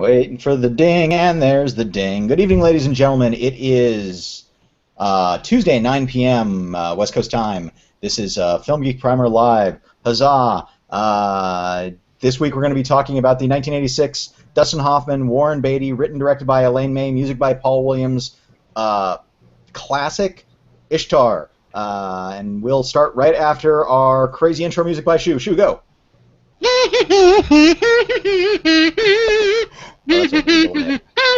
Waiting for the ding, and there's the ding. Good evening, ladies and gentlemen. It is Tuesday, 9 p.m. West Coast time. This is Film Geek Primer Live. Huzzah! This week we're going to be talking about the 1986 Dustin Hoffman, Warren Beatty, written and directed by Elaine May, music by Paul Williams, classic Ishtar. And we'll start right after our crazy intro music by Shu. Shu, go! That's what we're doing there.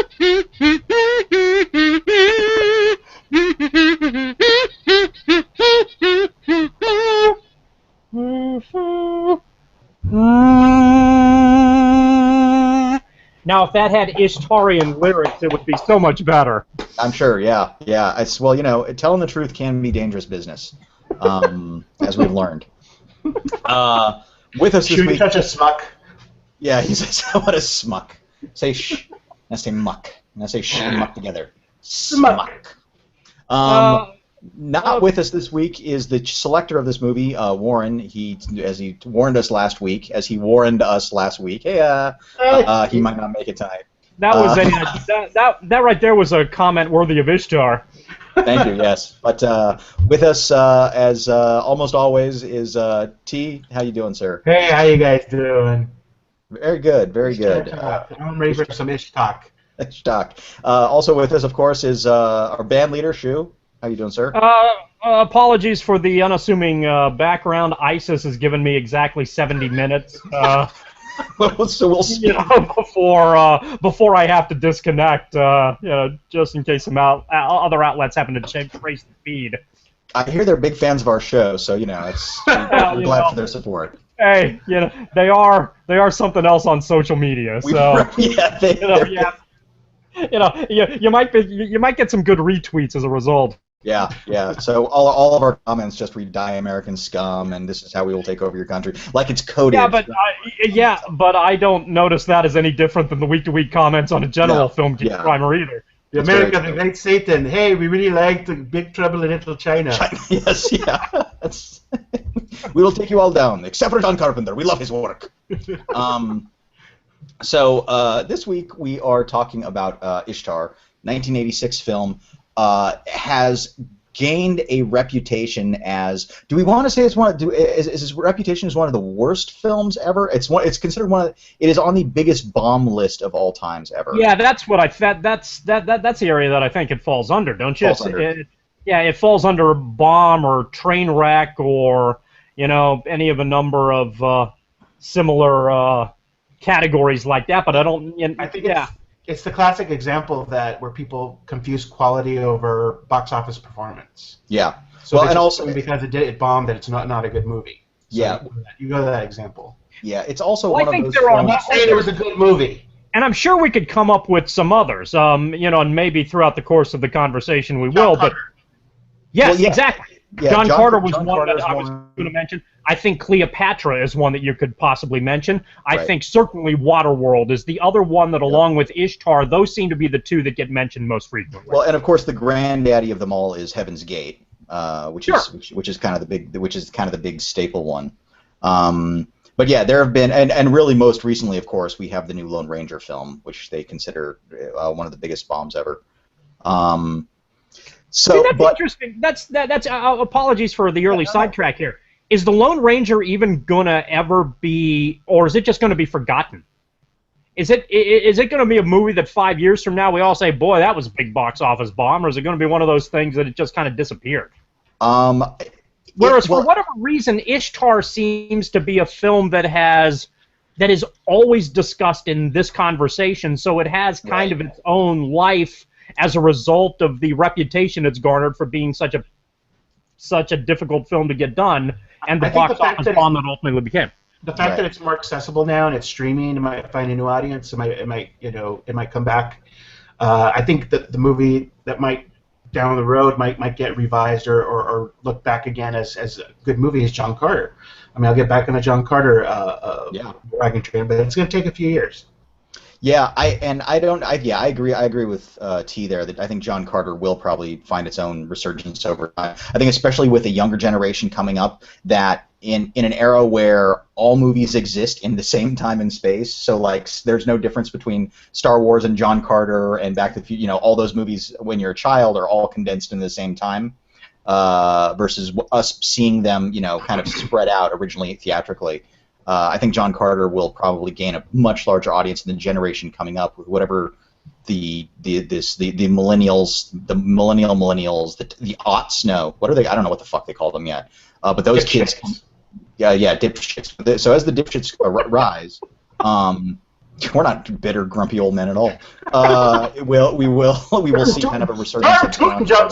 Now, if that had Ishtarian lyrics, it would be so much better. I'm sure, yeah. Well, you know, telling the truth can be dangerous business, as we've learned. With us this Should week. such a smuck? Yeah, he says, what a smuck. Say sh. And I say muck. And I say sh and muck together. Smuck. Not with us this week is the selector of this movie, Warren. As he warned us last week, he hey, he might not make it tonight. That was that right there was a comment worthy of Ishtar. Thank you. Yes, but with us, as almost always, is T. How you doing, sir? Hey, how you guys doing? Very good. Very good. I'm ready for some ish talk. Stock. Also with us, of course, is our band leader, Shu. How you doing, sir? Apologies for the unassuming background. ISIS has given me exactly 70 minutes. So we'll see. Before I have to disconnect, just in case some other outlets happen to trace the feed. I hear they're big fans of our show, so we're glad for their support. Hey, they are something else on social media. So you might get some good retweets as a result. Yeah. So all of our comments just read "Die American Scum" and "This is how we will take over your country," like it's coded. Yeah, but I don't notice that as any different than the week-to-week comments on a general Film Geek Primer either. The America, the Great Satan. Hey, we really like the Big Trouble in Little China. Yes, yeah. We will take you all down, except for John Carpenter. We love his work. So this week we are talking about Ishtar, 1986 film. Has gained a reputation as. Do we want to say it's is his reputation as one of the worst films ever? It's considered one of. It is on the biggest bomb list of all times ever. Yeah, that's what that's the area that I think it falls under, don't you? It falls under bomb or train wreck or any of a number of similar categories like that. But I don't. I think it's the classic example of that where people confuse quality over box office performance. Yeah. So and also because it bombed, that it's not a good movie. So yeah. You go to that example. Yeah, it's also one of those. I'm not saying it was a good movie. And I'm sure we could come up with some others. And maybe throughout the course of the conversation we will. But yes, exactly. Yeah, John Carter was John one Carter's that I was going to mention. I think Cleopatra is one that you could possibly mention. I think certainly Waterworld is the other one that, along with Ishtar, those seem to be the two that get mentioned most frequently. Well, and of course the granddaddy of them all is Heaven's Gate, which is kind of the big staple one. But yeah, there have been, and really most recently, of course, we have the new Lone Ranger film, which they consider one of the biggest bombs ever. That's interesting. That's apologies for the early sidetrack here. Is the Lone Ranger even gonna ever be, or is it just gonna be forgotten? Is it going to be a movie that 5 years from now we all say, boy, that was a big box office bomb, or is it going to be one of those things that it just kind of disappeared? Whereas for whatever reason, Ishtar seems to be a film that is always discussed in this conversation, so it has kind of its own life as a result of the reputation it's garnered for being such a difficult film to get done, and the box office bomb that ultimately became. The fact that it's more accessible now and it's streaming, it might find a new audience. It might come back. I think that the movie that might down the road might get revised or look back again as a good movie is John Carter. I mean, I'll get back on the John Carter wagon train, but it's going to take a few years. Yeah, I agree with T there that I think John Carter will probably find its own resurgence over time. I think especially with a younger generation coming up that in an era where all movies exist in the same time and space. So like, there's no difference between Star Wars and John Carter and Back to the Future. You know, all those movies when you're a child are all condensed in the same time, versus us seeing them, you know, kind of spread out originally theatrically. I think John Carter will probably gain a much larger audience in the generation coming up with whatever the millennials, the millennials, the aughts know. What are they? I don't know what the fuck they call them yet. But those kids, yeah, dipshits. So as the dipshits rise, we're not bitter, grumpy old men at all. We will see kind of a resurgence of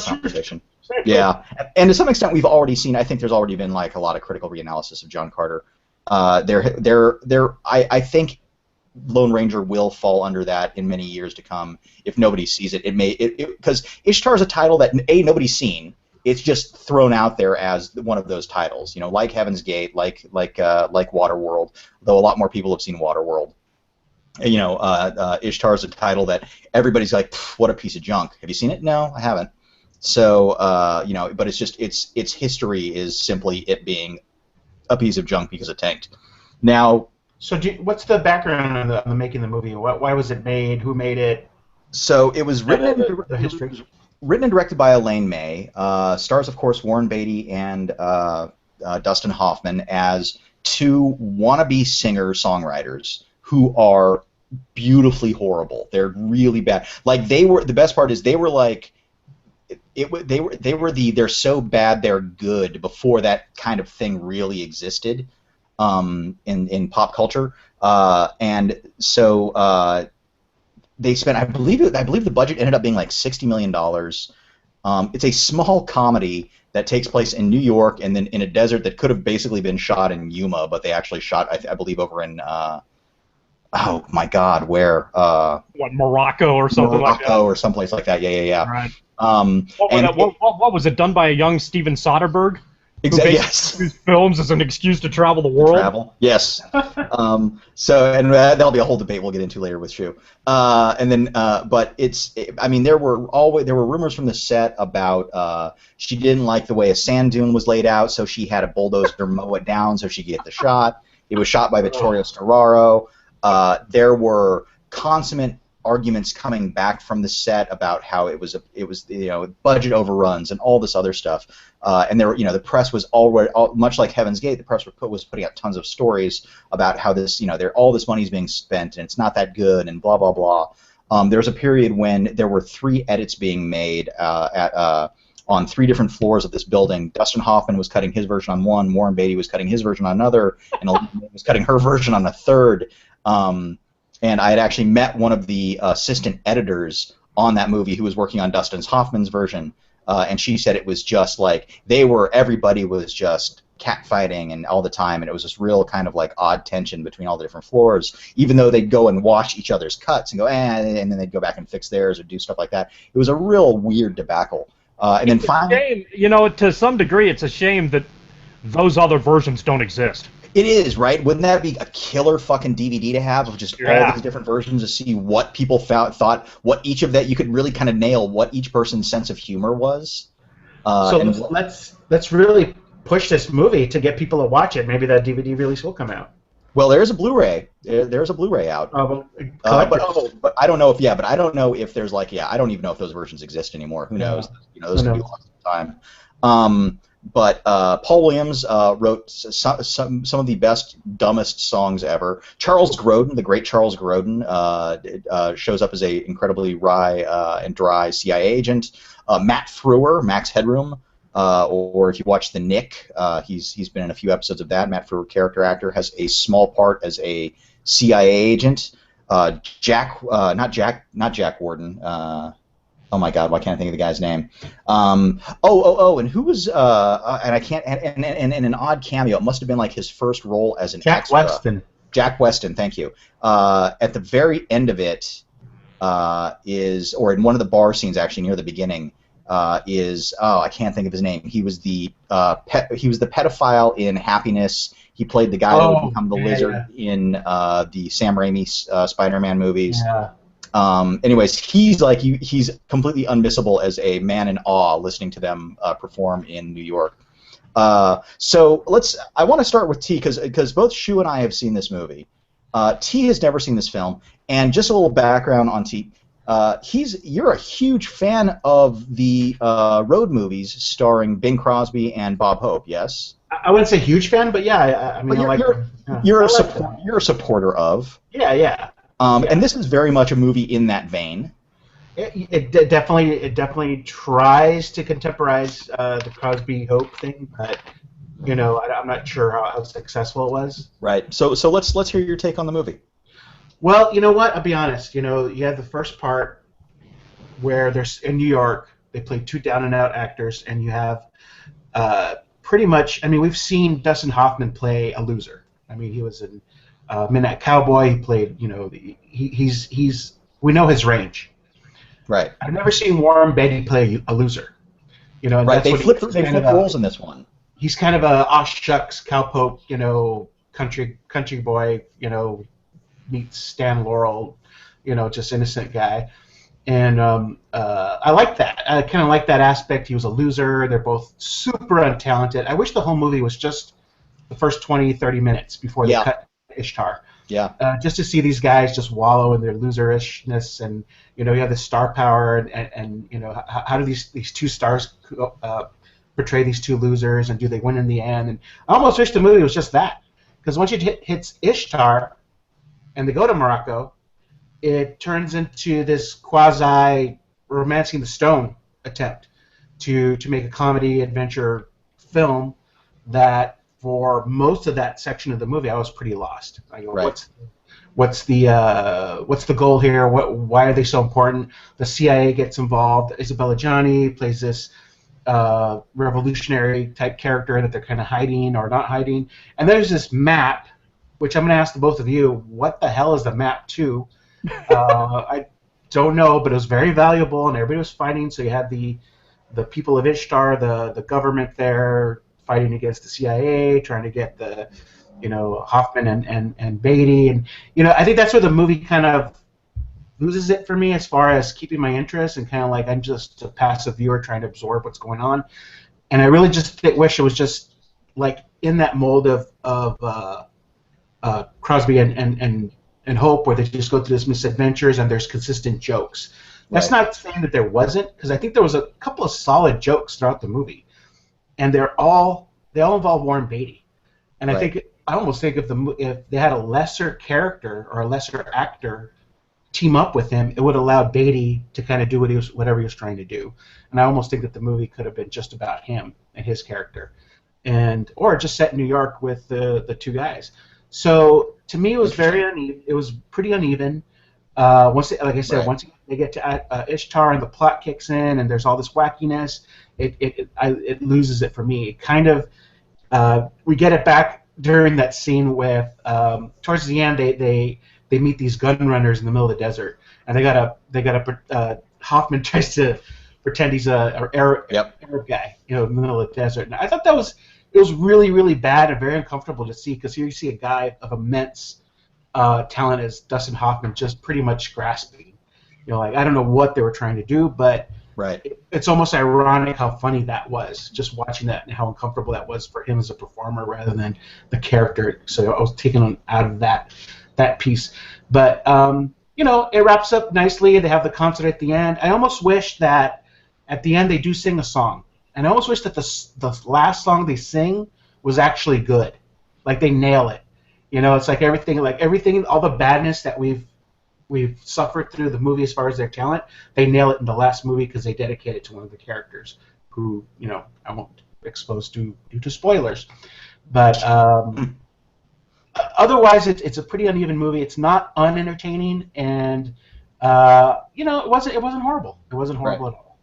conversation. Yeah, and to some extent, we've already seen. I think there's already been like a lot of critical reanalysis of John Carter. I think Lone Ranger will fall under that in many years to come if nobody sees it. It may because Ishtar is a title that nobody's seen. It's just thrown out there as one of those titles, you know, like Heaven's Gate, like Waterworld. Though a lot more people have seen Waterworld. You know, Ishtar is a title that everybody's like, what a piece of junk. Have you seen it? No, I haven't. So you know, but it's just its history is simply it being a piece of junk because it tanked. Now. So what's the background on the making the movie? Why was it made? Who made it? So it was written the history. Written and directed by Elaine May. Stars, of course, Warren Beatty and Dustin Hoffman as two wannabe singer-songwriters who are beautifully horrible. They're really bad. Like they were. The best part is they were like. They were they're so bad they're good before that kind of thing really existed. In pop culture, and so they spent. I believe the budget ended up being like $60 million. It's a small comedy that takes place in New York and then in a desert that could have basically been shot in Yuma, but they actually shot, I believe, over in oh my God, where? What, Morocco or something like that? Morocco or someplace like that. Yeah. Right. What was it done by a young Steven Soderbergh? Exactly. Yes. Use films as an excuse to travel the world. Travel. Yes. So, and that'll be a whole debate we'll get into later with Shu. And then, but I mean, there were rumors from the set about she didn't like the way a sand dune was laid out, so she had a bulldozer mow it down so she could get the shot. It was shot by Vittorio Storaro. There were consummate arguments coming back from the set about how it was you know, budget overruns and all this other stuff, and there, you know, the press was already much like Heaven's Gate. The press was putting out tons of stories about how this, you know, all this money is being spent and it's not that good and blah blah blah. There was a period when there were 3 edits being made on 3 different floors of this building. Dustin Hoffman was cutting his version on one, Warren Beatty was cutting his version on another, and Elaine was cutting her version on a third. And I had actually met one of the assistant editors on that movie who was working on Dustin Hoffman's version, and she said it was just like everybody was just catfighting and all the time, and it was this real kind of like odd tension between all the different floors, even though they'd go and watch each other's cuts and go, and then they'd go back and fix theirs or do stuff like that. It was a real weird debacle. And then finally, shame, you know, to some degree, it's a shame that those other versions don't exist. It is, right? Wouldn't that be a killer fucking DVD to have of just all these different versions to see what people thought, what each of that you could really kind of nail what each person's sense of humor was. So let's really push this movie to get people to watch it. Maybe that DVD release will come out. Well, there's a Blu-ray. There's a Blu-ray out. But I don't know if but I don't know if there's like I don't even know if those versions exist anymore. Who knows? You know, those could be lost in time. But Paul Williams wrote some of the best, dumbest songs ever. Charles Grodin, the great Charles Grodin, shows up as a incredibly wry and dry CIA agent. Matt Frewer, Max Headroom, or if you watch The Nick, he's been in a few episodes of that. Matt Frewer, character actor, has a small part as a CIA agent. Not Jack Warden. Oh my God! Why can't I think of the guy's name? And who was? And I can't. And an odd cameo. It must have been like his first role as an Jack extra. Weston. Jack Weston. Thank you. At the very end of it, or in one of the bar scenes actually near the beginning, I can't think of his name. He was the pedophile in Happiness. He played the guy that would become the lizard in the Sam Raimi Spider-Man movies. Yeah. Anyways, he's completely unmissable as a man in awe listening to them perform in New York. So I want to start with T because both Shu and I have seen this movie. T has never seen this film, and just a little background on T. You're a huge fan of the road movies starring Bing Crosby and Bob Hope. Yes. I wouldn't say huge fan, but yeah, I mean, you're a supporter of. Yeah, yeah. And this is very much a movie in that vein. It definitely tries to contemporize the Crosby Hope thing, but I'm not sure how successful it was. Right. So let's hear your take on the movie. Well, you know what? I'll be honest. You have the first part where there's in New York. They play two down-and-out actors, and you have pretty much. I mean, we've seen Dustin Hoffman play a loser. I mean, he was in Midnight Cowboy. He played. He's. We know his range. Right. I've never seen Warren Beatty play a loser. And right. That's They flip roles in this one. He's kind of a aw shucks cowpoke, country boy, meets Stan Laurel, just innocent guy. And I like that. I kind of like that aspect. He was a loser. They're both super untalented. I wish the whole movie was just the first 20, 30 minutes before they cut Ishtar. Yeah. Just to see these guys just wallow in their loserishness, and you have the star power, and how do these two stars portray these two losers, and do they win in the end? And I almost wish the movie was just that, because once it hits Ishtar, and they go to Morocco, it turns into this quasi Romancing the Stone attempt to make a comedy adventure film that. For most of that section of the movie, I was pretty lost. I go, right. What's the goal here? Why are they so important? The CIA gets involved. Isabella Gianni plays this revolutionary type character that they're kind of hiding or not hiding. And there's this map, which I'm going to ask the both of you, what the hell is the map to? I don't know, but it was very valuable, and everybody was fighting. So you had the people of Ishtar, the government there, fighting against the CIA, trying to get the, Hoffman and Beatty, and I think that's where the movie kind of loses it for me as far as keeping my interest, and kind of like I'm just a passive viewer trying to absorb what's going on, and I really just wish it was just like in that mold of Crosby and Hope, where they just go through this misadventures and there's consistent jokes. That's not saying that there wasn't, because I think there was a couple of solid jokes throughout the movie. And they all involve Warren Beatty, and I almost think if they had a lesser character or a lesser actor team up with him, it would allow Beatty to kind of do whatever he was trying to do. And I almost think that the movie could have been just about him and his character, or just set in New York with the two guys. So to me, it was very uneven. It was pretty uneven. Once they get to Ishtar and the plot kicks in and there's all this wackiness, it loses it for me. It kind of we get it back during that scene with towards the end they meet these gun runners in the middle of the desert, and they got Hoffman tries to pretend he's a Arab guy, in the middle of the desert. And I thought it was really, really bad and very uncomfortable to see, because here you see a guy of immense talent as Dustin Hoffman just pretty much grasping. I don't know what they were trying to do, but it's almost ironic how funny that was, just watching that, and how uncomfortable that was for him as a performer rather than the character. So I was taken out of that piece. But it wraps up nicely. They have the concert at the end. I almost wish that at the end they do sing a song, and I almost wish that the last song they sing was actually good, like they nail it. It's like everything, all the badness that we've suffered through the movie as far as their talent, they nail it in the last movie because they dedicate it to one of the characters who, I won't expose due to spoilers. But otherwise, it's a pretty uneven movie. It's not unentertaining, and it wasn't horrible. It wasn't horrible at all.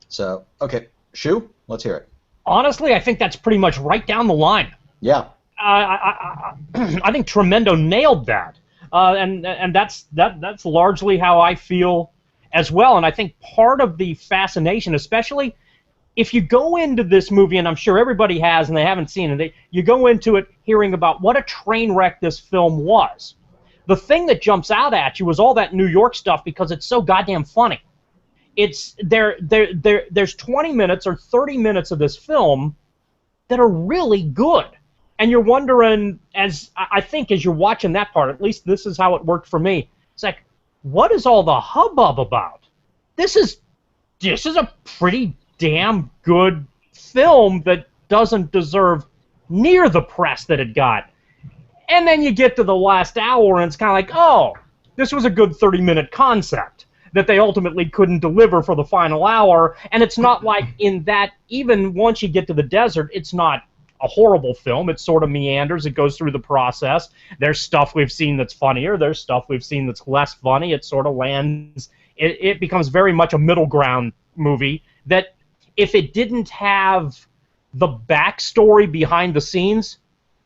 So, okay, Shu, let's hear it. Honestly, I think that's pretty much right down the line. Yeah. I think Tremendo nailed that, and that's largely how I feel as well. And I think part of the fascination, especially if you go into this movie, and I'm sure everybody has, and they haven't seen it, you go into it hearing about what a train wreck this film was. The thing that jumps out at you was all that New York stuff, because it's so goddamn funny. There's 20 minutes or 30 minutes of this film that are really good. And you're wondering, I think as you're watching that part, at least this is how it worked for me, it's like, what is all the hubbub about? This is a pretty damn good film that doesn't deserve near the press that it got. And then you get to the last hour, and it's kind of like, oh, this was a good 30-minute concept that they ultimately couldn't deliver for the final hour. And it's not like in that, even once you get to the desert, it's not a horrible film. It sort of meanders. It goes through the process. There's stuff we've seen that's funnier. There's stuff we've seen that's less funny. It sort of lands. It becomes very much a middle ground movie that if it didn't have the backstory behind the scenes,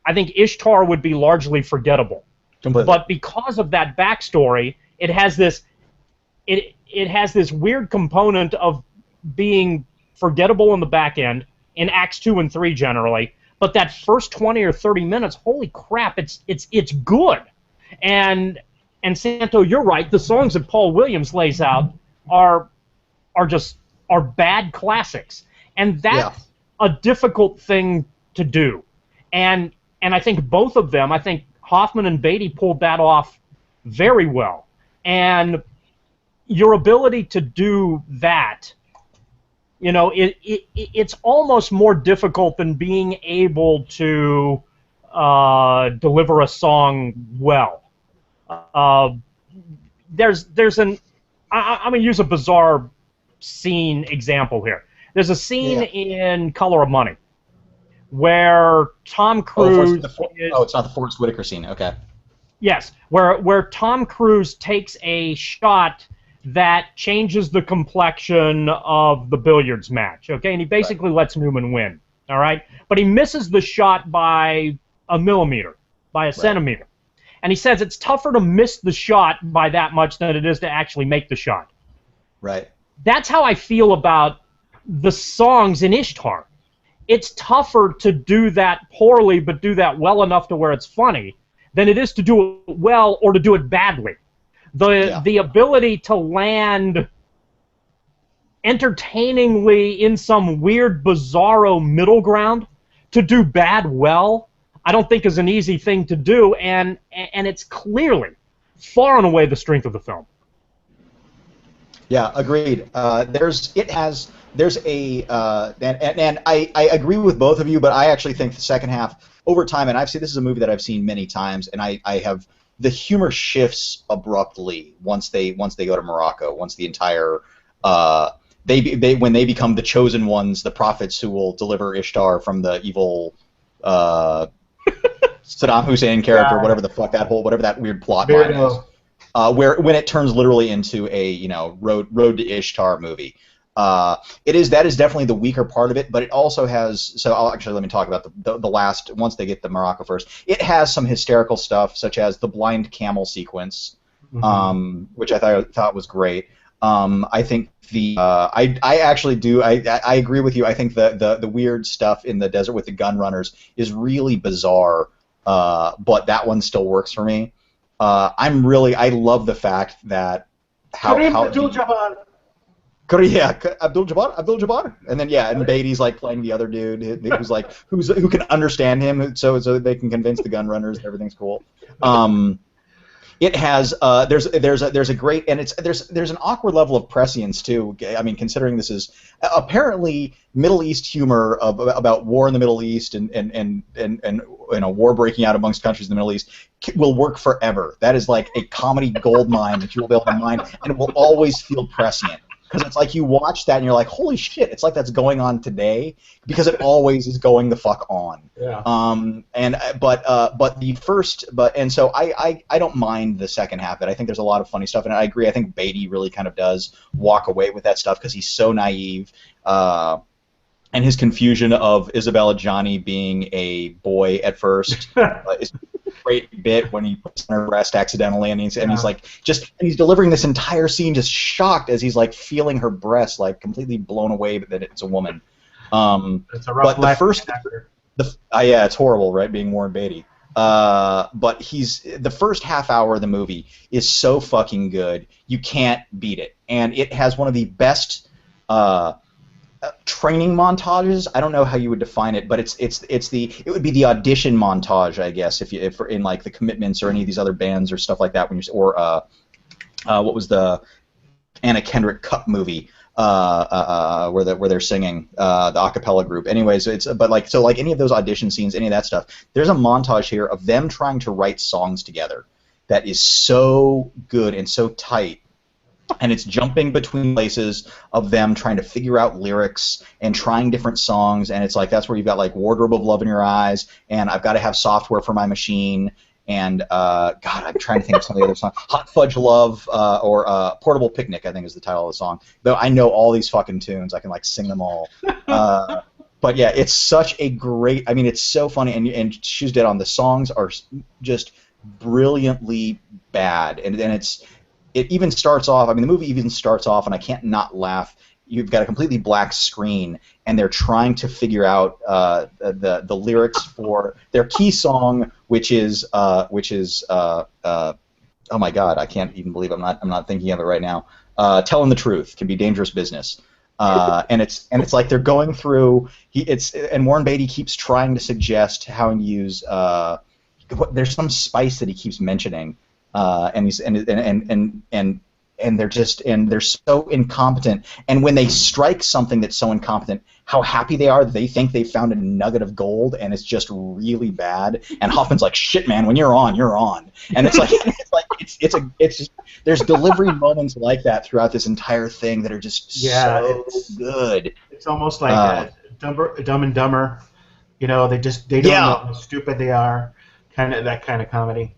I think Ishtar would be largely forgettable. Completely. But because of that backstory, it has this weird component of being forgettable in the back end, in Acts 2 and 3 generally, but that first 20 or 30 minutes, holy crap, it's good. And Santo, you're right, the songs that Paul Williams lays out are bad classics. And that's a difficult thing to do. And I think both of them, I think Hoffman and Beatty pulled that off very well. And your ability to do that, you know, it's almost more difficult than being able to deliver a song well. There's an I'm going to use a bizarre scene example here. There's a scene in Color of Money where Tom Cruise it's not the Forrest Whitaker scene. Okay. Yes, where Tom Cruise takes a shot that changes the complexion of the billiards match, okay? And he basically lets Newman win, all right? But he misses the shot by a millimeter, by a centimeter. And he says it's tougher to miss the shot by that much than it is to actually make the shot. Right. That's how I feel about the songs in Ishtar. It's tougher to do that poorly but do that well enough to where it's funny than it is to do it well or to do it badly. The ability to land entertainingly in some weird, bizarro middle ground, to do bad well, I don't think is an easy thing to do, and it's clearly far and away the strength of the film. Yeah, agreed. And I agree with both of you, but I actually think the second half, over time, and this is a movie that I've seen many times, and I have. The humor shifts abruptly once they go to Morocco. Once the entire when they become the chosen ones, the prophets who will deliver Ishtar from the evil Saddam Hussein character, whatever that weird plot line is. When it turns literally into a road to Ishtar movie. That is definitely the weaker part of it, but it also has. So let me talk about the last. Once they get to Morocco first, it has some hysterical stuff, such as the blind camel sequence, which I thought was great. I think I actually do. I agree with you. I think the weird stuff in the desert with the gun runners is really bizarre, but that one still works for me. I love the fact that Abdul Jabbar, and then and Beatty's like playing the other dude who's like who can understand him, so they can convince the gun runners and everything's cool. It has there's a great, and there's an awkward level of prescience too. I mean, considering this is apparently Middle East humor about war in the Middle East and war breaking out amongst countries in the Middle East will work forever. That is like a comedy goldmine that you will be able to mine, and it will always feel prescient. Because it's like you watch that and you're like, holy shit, it's like that's going on today, because it always is going the fuck on. Yeah. So I don't mind the second half of it. I think there's a lot of funny stuff, and I agree. I think Beatty really kind of does walk away with that stuff because he's so naive. And his confusion of Isabella Johnny being a boy at first is a great bit when he puts on her breast accidentally, and he's like he's delivering this entire scene just shocked as he's like feeling her breast, like completely blown away that it's a woman. It's a rough life. It's horrible, right? Being Warren Beatty. But the first half hour of the movie is so fucking good, you can't beat it, and it has one of the best. training montages. I don't know how you would define it, but it would be the audition montage, I guess, if in like the Commitments or any of these other bands or stuff like that. When you or what was the Anna Kendrick Cup movie where they're singing the a cappella group. Anyways, but like so like any of those audition scenes, any of that stuff. There's a montage here of them trying to write songs together that is so good and so tight. And it's jumping between places of them trying to figure out lyrics and trying different songs, and it's like that's where you've got like Wardrobe of Love in Your Eyes, and I've got to have software for my machine, and God, I'm trying to think of some of the other songs. Hot Fudge Love or Portable Picnic, I think is the title of the song. Though I know all these fucking tunes, I can like sing them all. But yeah, it's such a great. I mean, it's so funny, and she's dead on. The songs are just brilliantly bad, and it even starts off. I mean, the movie even starts off, and I can't not laugh. You've got a completely black screen, and they're trying to figure out the lyrics for their key song, which is oh my God, I can't even believe I'm not thinking of it right now. Telling the Truth Can Be Dangerous Business. And it's like they're going through. And Warren Beatty keeps trying to suggest how to use. There's some spice that he keeps mentioning. And they're so incompetent. And when they strike something that's so incompetent, how happy they are that they think they found a nugget of gold, and it's just really bad. And Hoffman's like, "Shit, man, when you're on, you're on." And it's like there's delivery moments like that throughout this entire thing that are just so good. It's almost like Dumb and Dumber. You know, they don't know how stupid they are. That kind of comedy.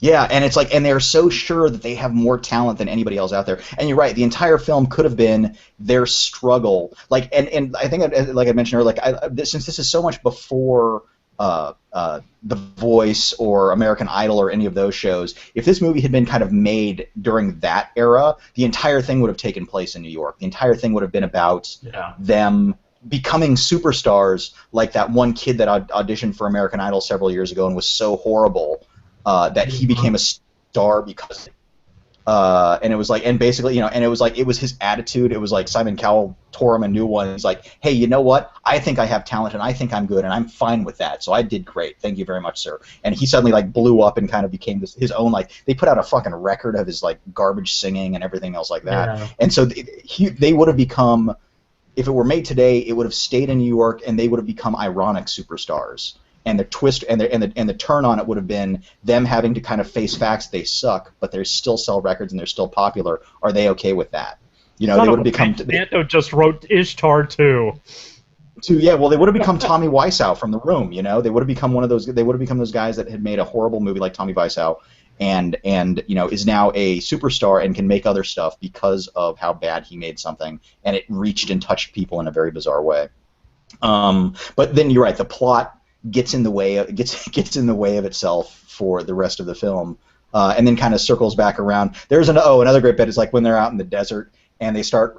Yeah, and it's like, and they're so sure that they have more talent than anybody else out there. And you're right, the entire film could have been their struggle. Like, and I think, like I mentioned earlier, since this is so much before The Voice or American Idol or any of those shows, if this movie had been kind of made during that era, the entire thing would have taken place in New York. The entire thing would have been about them becoming superstars, like that one kid that auditioned for American Idol several years ago and was so horrible. That he became a star because, and it was like, and basically, and it was like, it was his attitude. It was like Simon Cowell tore him a new one. He's like, hey, you know what? I think I have talent, and I think I'm good, and I'm fine with that. So I did great. Thank you very much, sir. And he suddenly like blew up and kind of became his own, like, they put out a fucking record of his like garbage singing and everything else like that. Yeah. And so they would have become, if it were made today, it would have stayed in New York, and they would have become ironic superstars. And the twist and the turn on it would have been them having to kind of face facts they suck, but they still sell records and they're still popular. Are they okay with that? They would have become. Manto just wrote Ishtar too. Yeah, well, they would have become Tommy Wiseau from The Room. They would have become one of those. They would have become those guys that had made a horrible movie like Tommy Wiseau, and is now a superstar and can make other stuff because of how bad he made something, and it reached and touched people in a very bizarre way. But then you're right. The plot gets in the way of itself for the rest of the film, and then kind of circles back around. There's another great bit is like when they're out in the desert and they start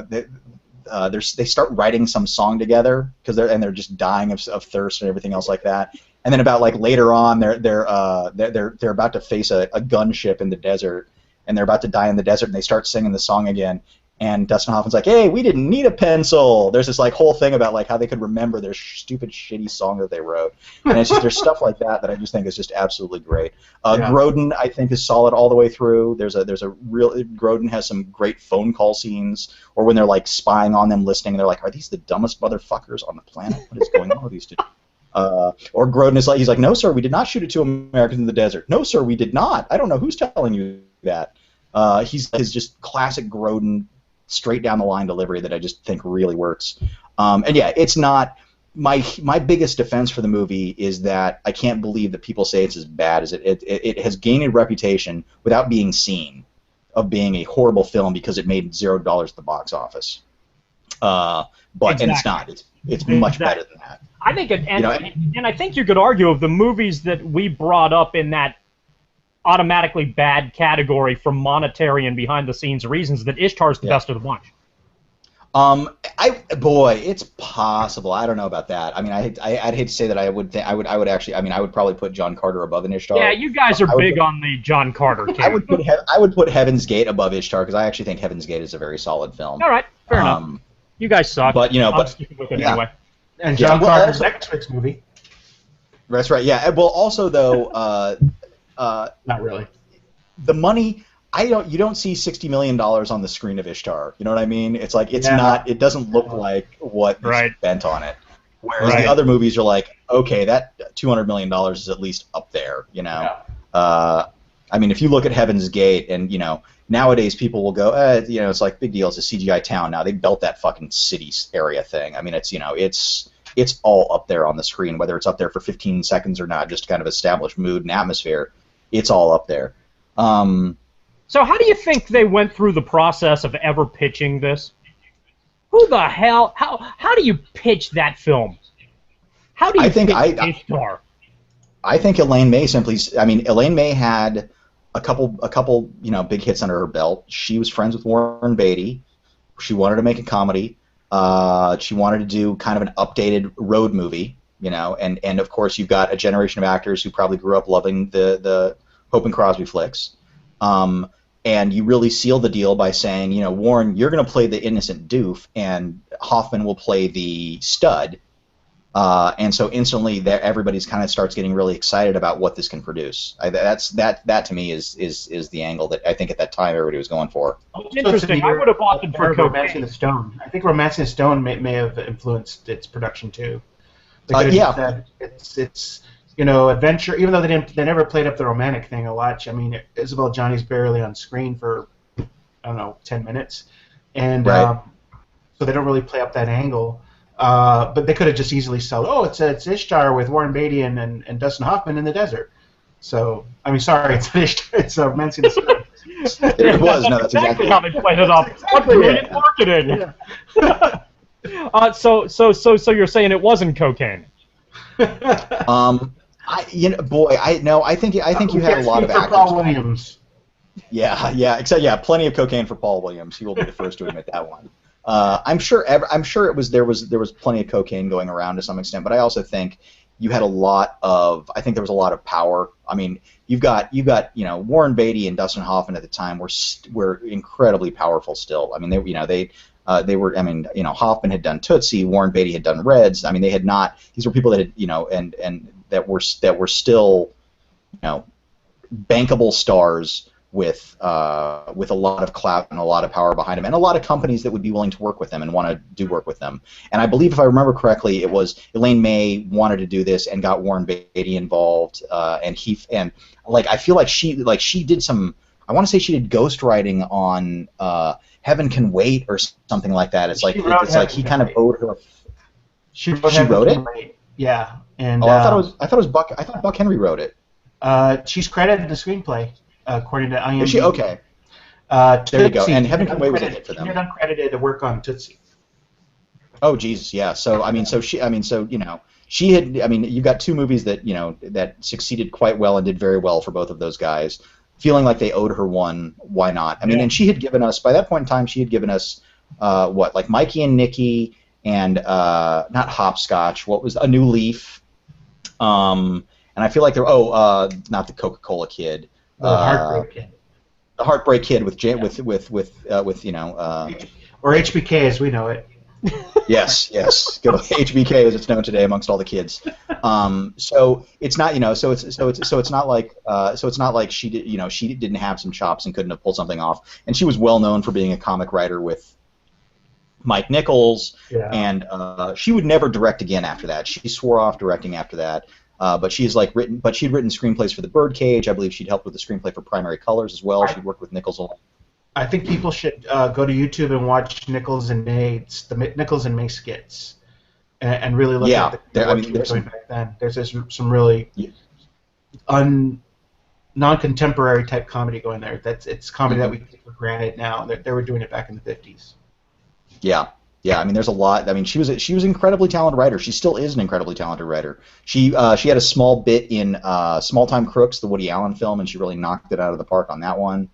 they start writing some song together because they're just dying of thirst and everything else like that. And then about like later on they're about to face a gunship in the desert, and they're about to die in the desert, and they start singing the song again. And Dustin Hoffman's like, hey, we didn't need a pencil. There's this like whole thing about like how they could remember their stupid, shitty song that they wrote. And it's just, there's stuff like that I just think is just absolutely great. Grodin, I think, is solid all the way through. Grodin has some great phone call scenes, or when they're like spying on them, listening, and they're like, are these the dumbest motherfuckers on the planet? What is going on with these two? Or Grodin is like, he's like, no, sir, we did not shoot it to Americans in the desert. No, sir, we did not. I don't know who's telling you that. He's just classic Grodin, straight down the line delivery that I just think really works. And yeah, it's not my biggest defense for the movie is that I can't believe that people say it's as bad as it has gained a reputation without being seen of being a horrible film because it made $0 at the box office. But exactly. And it's not. It's much better than that. I think and I think you could argue of the movies that we brought up in that automatically bad category for monetary and behind-the-scenes reasons that Ishtar's the best of the bunch. It's possible. I don't know about that. I mean, I'd hate to say that I would actually. I mean, I would probably put John Carter above an Ishtar. Yeah, you guys are big on the John Carter camp. I would put Heaven's Gate above Ishtar because I actually think Heaven's Gate is a very solid film. All right, fair enough. You guys suck. But I'm sticking with it anyway. And John Carter's next week's movie. That's right. Yeah. Well, also though, not really. The money. You don't see $60 million on the screen of Ishtar. You know what I mean? It's like it's not. It doesn't look like what is spent on it. Whereas the other movies are like, okay, that $200 million is at least up there. You know. Yeah. I mean, if you look at Heaven's Gate, and nowadays people will go, it's like big deal. It's a CGI town now. They built that fucking city area thing. I mean, it's all up there on the screen, whether it's up there for 15 seconds or not, just to kind of establish mood and atmosphere. It's all up there. So how do you think they went through the process of ever pitching this? Who the hell? How do you pitch that film? How do you pitch Ishtar? I think Elaine May Elaine May had a couple big hits under her belt. She was friends with Warren Beatty. She wanted to make a comedy. She wanted to do kind of an updated road movie, and of course you've got a generation of actors who probably grew up loving the Hope and Crosby flicks. And you really seal the deal by saying, Warren, you're going to play the innocent doof, and Hoffman will play the stud. And so instantly, everybody's kind of starts getting really excited about what this can produce. That to me is the angle that I think at that time everybody was going for. Interesting. I would have opted for Romancing the Stone. I think Romancing the Stone may have influenced its production too. It's adventure. Even though they never played up the romantic thing a lot. I mean, Isabel Johnny's barely on screen for 10 minutes, and so they don't really play up that angle. But they could have just easily sold, it's Ishtar with Warren Beatty and Dustin Hoffman in the desert. So, I mean, sorry, it's Ishtar. It's Romancing the Stone. It was. No, that's exactly how they played it off. What brilliant marketing! Yeah. So you're saying it wasn't cocaine? I think you had a lot of actors. Paul Williams. Yeah, plenty of cocaine for Paul Williams. He will be the first to admit that one. I'm sure there was plenty of cocaine going around to some extent, but I also think you had there was a lot of power. I mean, you've got Warren Beatty and Dustin Hoffman at the time were incredibly powerful still. I mean, they were. I mean, Hoffman had done Tootsie, Warren Beatty had done Reds. I mean, they had not. These were people that had and that were still bankable stars with a lot of clout and a lot of power behind them, and a lot of companies that would be willing to work with them and want to do work with them. And I believe, if I remember correctly, it was Elaine May wanted to do this and got Warren Beatty involved, and I feel like she did some. I want to say she did ghostwriting on Heaven Can Wait or something like that. It's like he kind of owed her. She wrote it. Yeah, and I thought it was Buck. I thought Buck Henry wrote it. She's credited in the screenplay. According to IMDb. Is she? Okay. There you go. And Heaven Can Wait was a hit for them. She did uncredited to work on Tootsie. Oh Jesus, yeah. So she had. I mean, you got two movies that that succeeded quite well and did very well for both of those guys. Feeling like they owed her one, why not? I mean, and she had given us, by that point in time, she had given us like Mikey and Nicky and not Hopscotch. What was A New Leaf? And I feel like not the Coca-Cola Kid. The Heartbreak Kid. The Heartbreak Kid with or HBK as we know it. Yes. Good HBK as it's known today amongst all the kids. So it's not so it's not like she did she didn't have some chops and couldn't have pulled something off. And she was well known for being a comic writer with Mike Nichols, and she would never direct again after that. She swore off directing after that. But she'd written screenplays for The Birdcage. I believe she'd helped with the screenplay for Primary Colors as well. She'd worked with Nichols a lot. I think people should go to YouTube and watch Nichols and May skits, and really look at the work she was doing back then. There's some really non-contemporary type comedy going there. It's comedy that we take for granted now. They were doing it back in the 50s. Yeah, I mean, there's a lot. I mean, she was an incredibly talented writer. She still is an incredibly talented writer. She had a small bit in Small Time Crooks, the Woody Allen film, and she really knocked it out of the park on that one.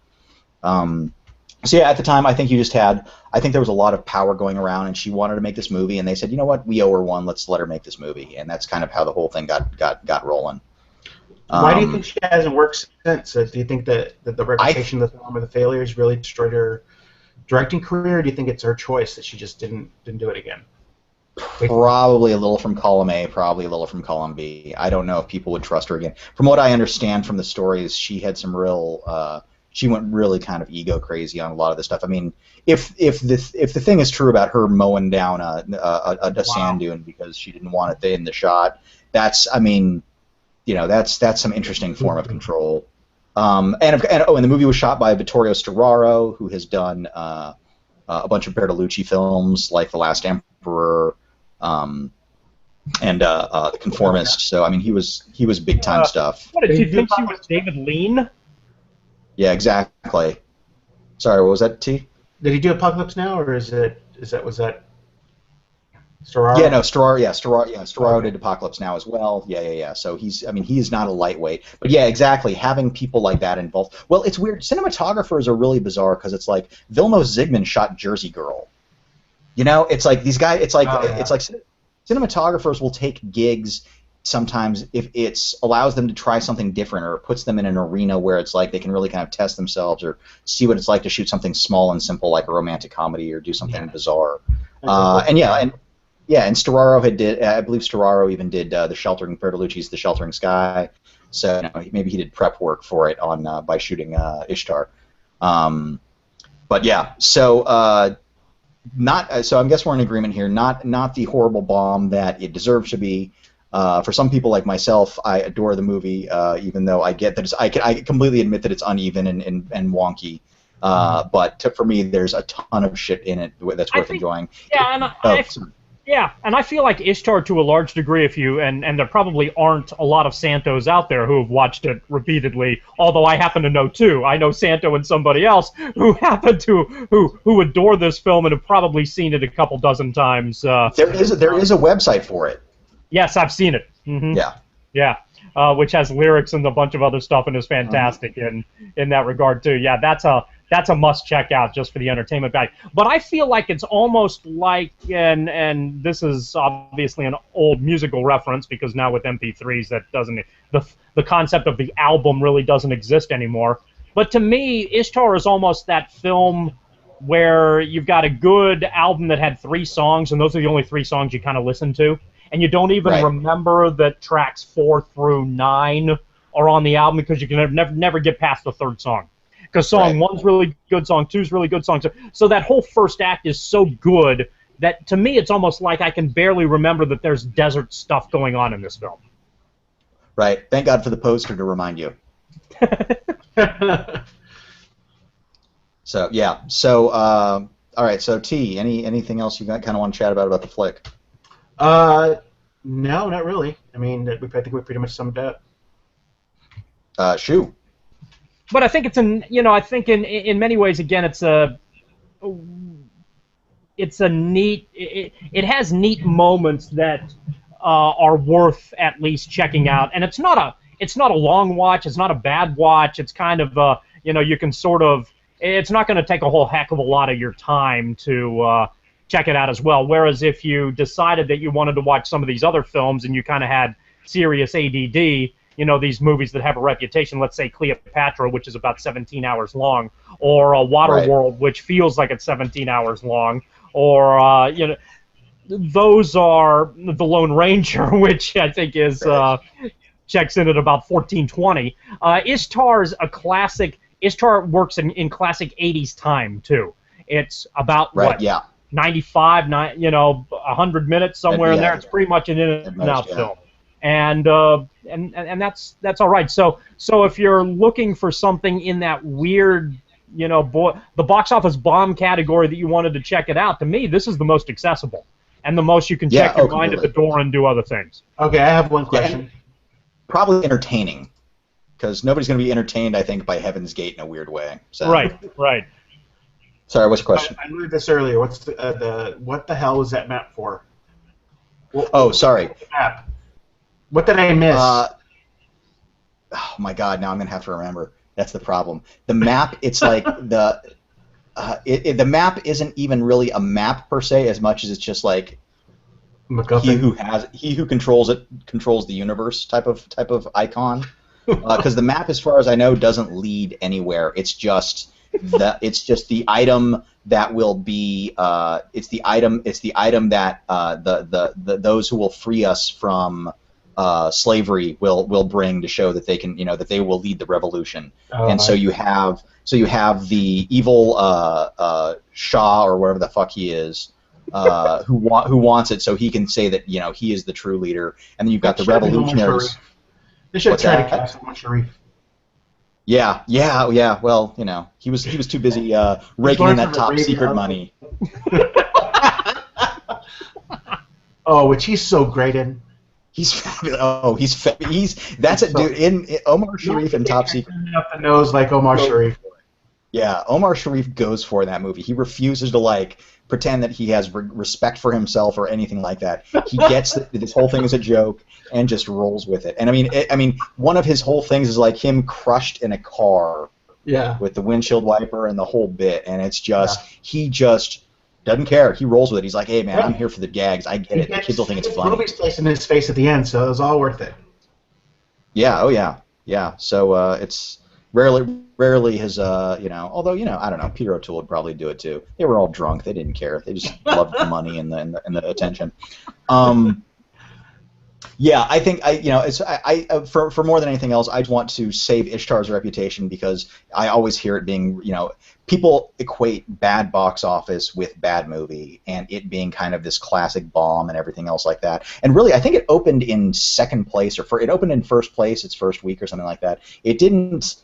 So yeah, at the time, I think there was a lot of power going around, and she wanted to make this movie, and they said, you know what, we owe her one. Let's let her make this movie, and that's kind of how the whole thing got rolling. Why do you think she hasn't worked since? Do you think that the reputation of the film or the failures really destroyed her directing career, or do you think it's her choice that she just didn't do it again? Probably a little from column A, probably a little from column B. I don't know if people would trust her again. From what I understand from the stories, she had some real. She went really kind of ego crazy on a lot of this stuff. I mean, if the thing is true about her mowing down a sand dune because she didn't want it in the shot, that's, I mean, that's some interesting form of control. And the movie was shot by Vittorio Storaro, who has done a bunch of Bertolucci films like The Last Emperor. And The Conformist. So I mean, he was big time stuff. What did you think she was, David Lean? Yeah, exactly. Sorry, what was that, T? Did he do Apocalypse Now, or was that Storaro? Yeah, no, Storaro did Apocalypse Now as well. Yeah. So he's not a lightweight. But yeah, exactly. Having people like that involved. Well, it's weird. Cinematographers are really bizarre because it's like Vilmos Zsigmond shot Jersey Girl. It's like these guys. It's like cinematographers will take gigs sometimes if it allows them to try something different, or it puts them in an arena where it's like they can really kind of test themselves or see what it's like to shoot something small and simple like a romantic comedy or do something bizarre. And Storaro I believe Storaro even did The Sheltering, Bertolucci's The Sheltering Sky. So maybe he did prep work for it by shooting Ishtar. But yeah, so. So I guess we're in agreement here. Not the horrible bomb that it deserves to be. For some people like myself, I adore the movie, even though I get that I completely admit that it's uneven and wonky. But for me, there's a ton of shit in it that's worth enjoying. Yeah, and I feel like Ishtar to a large degree, and there probably aren't a lot of Santos out there who have watched it repeatedly, although I happen to know two. I know Santo and somebody else who happen to who adore this film and have probably seen it a couple dozen times. There is a website for it. Yes, I've seen it. Mm-hmm. Yeah, which has lyrics and a bunch of other stuff and is fantastic in that regard too. Yeah, that's a must check out just for the entertainment value. But I feel like it's almost like, and this is obviously an old musical reference because now with MP3s that doesn't, the concept of the album really doesn't exist anymore. But to me, Ishtar is almost that film where you've got a good album that had 3 songs, and those are the only 3 songs you kind of listen to, and you don't even remember that tracks 4 through 9 are on the album because you can never get past the 3rd song. Because song 1's really good, song 2's really good, song 2. So that whole first act is so good that to me it's almost like I can barely remember that there's desert stuff going on in this film. Right. Thank God for the poster to remind you. So yeah. So all right. So T, anything else you kind of want to chat about the flick? No, not really. I mean, I think we pretty much summed it up. Shoo. But I think it's I think in many ways, again, it's a neat. It has neat moments that are worth at least checking out, and it's not a long watch. It's not a bad watch. It's kind of you can sort of. It's not going to take a whole heck of a lot of your time to check it out as well. Whereas if you decided that you wanted to watch some of these other films and you kind of had serious ADD. These movies that have a reputation, let's say Cleopatra, which is about 17 hours long, or Waterworld, which feels like it's 17 hours long, or, those are The Lone Ranger, which I think is checks in at about 14:20. Ishtar's a classic. Ishtar works in classic 80s time, too. It's about, 95, 100 minutes, somewhere in there. It's pretty much an in-and-out film. And that's all right. So if you're looking for something in that weird, the box office bomb category that you wanted to check it out, to me, this is the most accessible and the most you can check your mind at the door and do other things. Okay, I have one question. Probably entertaining, because nobody's going to be entertained, I think, by Heaven's Gate in a weird way. So. Right. Sorry, what's your question? I learned this earlier. What's what the hell was that map for? Sorry. Map. What did I miss? Oh my God! Now I'm gonna have to remember. That's the problem. The map. It's like the map isn't even really a map per se, as much as it's just like MacGuffin. he who controls it controls the universe type of icon. Because the map, as far as I know, doesn't lead anywhere. It's just it's just the item that will be it's the item that the those who will free us from slavery will bring to show that they can, that they will lead the revolution. And so you have the evil Shah, or whatever the fuck he is, who wants it so he can say that he is the true leader, and then you've got the revolutionaries. They should try to cast Omar Sharif. Yeah. Well, he was too busy raking in that top secret money. Oh, which he's so great in. He's fabulous. Oh, that's a dude in Omar Sharif and Top Secret. Up the nose like Omar Sharif. Yeah, Omar Sharif goes for that movie. He refuses to pretend that he has respect for himself or anything like that. He gets that this whole thing is a joke and just rolls with it. And I mean, one of his whole things is like him crushed in a car. Yeah. With the windshield wiper and the whole bit, and it's just he just doesn't care. He rolls with it. He's like, hey man, I'm here for the gags. I get it. The kids will think it's funny. Movie's placed in his face at the end, so it was all worth it. Yeah. Oh yeah. So it's rarely has although I don't know, Peter O'Toole would probably do it too. They were all drunk. They didn't care. They just loved the money and the attention. Yeah, I think for more than anything else, I want to save Ishtar's reputation, because I always hear it being, people equate bad box office with bad movie, and it being kind of this classic bomb and everything else like that. And really, I think it opened in second place, or it opened in first place its first week or something like that. It didn't.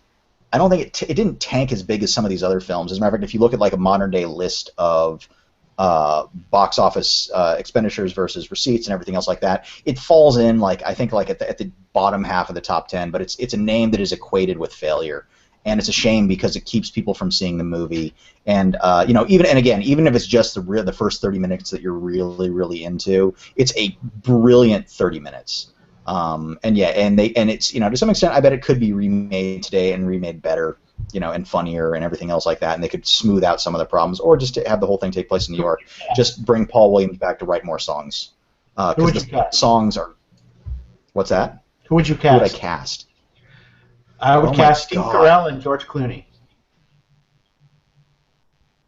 I don't think it didn't tank as big as some of these other films. As a matter of fact, if you look at a modern day list of box office expenditures versus receipts and everything else like that, it falls in I think at the bottom half of the top 10. But it's a name that is equated with failure, and it's a shame because it keeps people from seeing the movie. And even if it's just the first 30 minutes that you're really into, it's a brilliant 30 minutes. And it's to some extent I bet it could be remade today and remade better, and funnier and everything else like that, and they could smooth out some of the problems, or just to have the whole thing take place in New York. Just bring Paul Williams back to write more songs. Because the songs are. What's that? Who would you cast? Who would I cast? I would cast Steve Carell and George Clooney.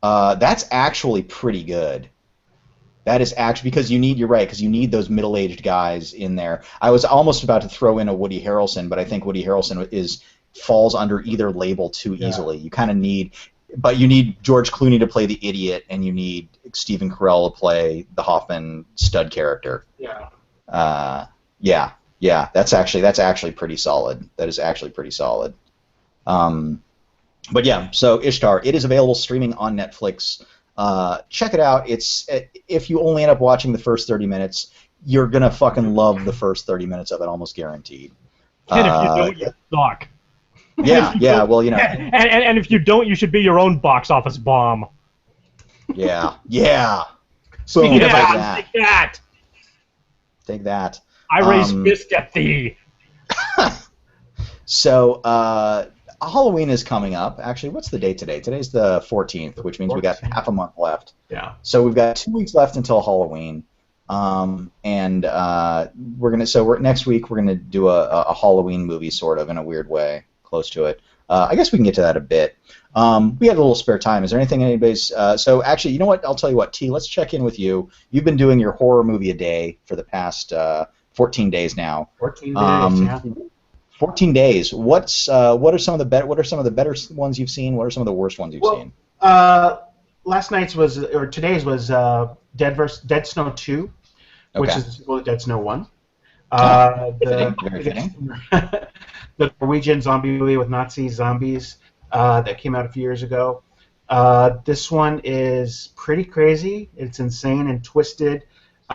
That's actually pretty good. That is actually, because you're right, because you need those middle-aged guys in there. I was almost about to throw in a Woody Harrelson, but I think Woody Harrelson falls under either label too easily. You kind of you need George Clooney to play the idiot, and you need Stephen Carell to play the Hoffman stud character. Yeah. Yeah. That's actually pretty solid. That is actually pretty solid. But yeah, so Ishtar, it is available streaming on Netflix. Check it out. If you only end up watching the first 30 minutes, you're gonna fucking love the first 30 minutes of it, almost guaranteed. And if you don't, you suck. Yeah. Well, And if you don't, you should be your own box office bomb. Yeah. So take that. Take that. I raise fist at thee. So, Halloween is coming up. Actually, what's the date today? Today's the 14th, which means we got half a month left. Yeah. So we've got 2 weeks left until Halloween. Next week we're gonna do a Halloween movie, sort of, in a weird way, close to it. I guess we can get to that a bit. We had a little spare time. Is there anything anybody's? So actually, you know what? I'll tell you what, T. Let's check in with you. You've been doing your horror movie a day for the past 14 days now. 14 days. Yeah. 14 days. What are some of the better ones you've seen? What are some of the worst ones you've seen? Today's was Dead Snow 2, which is the sequel to Dead Snow 1. Very fitting. The Norwegian zombie movie with Nazi zombies that came out a few years ago. This one is pretty crazy. It's insane and twisted.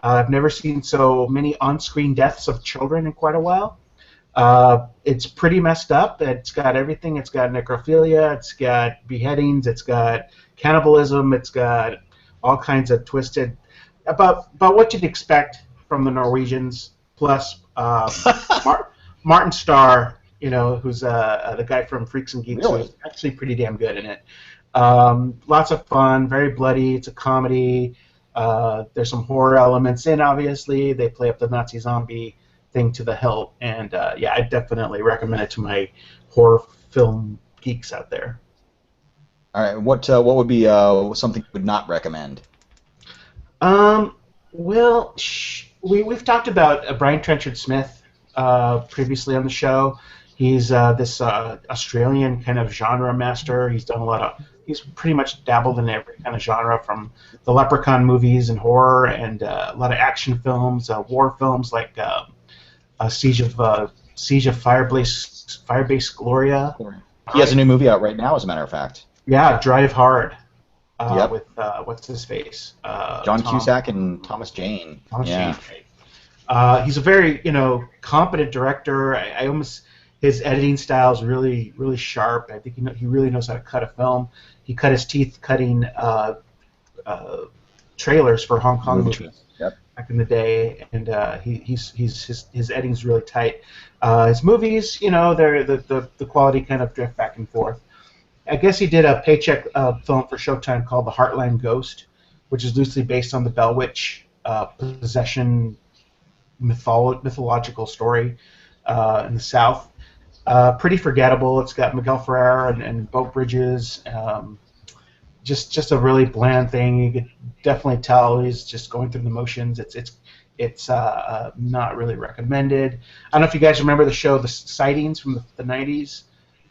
I've never seen so many on-screen deaths of children in quite a while. It's pretty messed up. It's got everything. It's got necrophilia. It's got beheadings. It's got cannibalism. It's got all kinds of twisted about what you'd expect from the Norwegians. Plus, Martin Starr, who's the guy from Freaks and Geeks, who's actually pretty damn good in it. Lots of fun. Very bloody. It's a comedy. There's some horror elements in. Obviously, they play up the Nazi zombie thing to the hilt, and I definitely recommend it to my horror film geeks out there. All right. What would be something you would not recommend? Well, we've talked about Brian Trenchard Smith previously on the show. He's this Australian kind of genre master. He's done a lot of. He's pretty much dabbled in every kind of genre, from the Leprechaun movies and horror, and a lot of action films, war films like Siege of Firebase Gloria. He has a new movie out right now, as a matter of fact. Yeah, Drive Hard. Yep. With what's his face? John Cusack and Thomas Jane. Thomas Yeah. Jane. He's a very competent director. I almost his editing style is really really sharp. I think he really knows how to cut a film. He cut his teeth cutting trailers for Hong Kong movies back in the day, and his editing's really tight. His movies, they're the quality kind of drift back and forth. I guess he did a paycheck film for Showtime called The Heartland Ghost, which is loosely based on the Bell Witch possession mythological story in the South. Pretty forgettable. It's got Miguel Ferrer and Beau Bridges. Just a really bland thing. You could definitely tell he's just going through the motions. It's not really recommended. I don't know if you guys remember the show The Sightings from the 90s.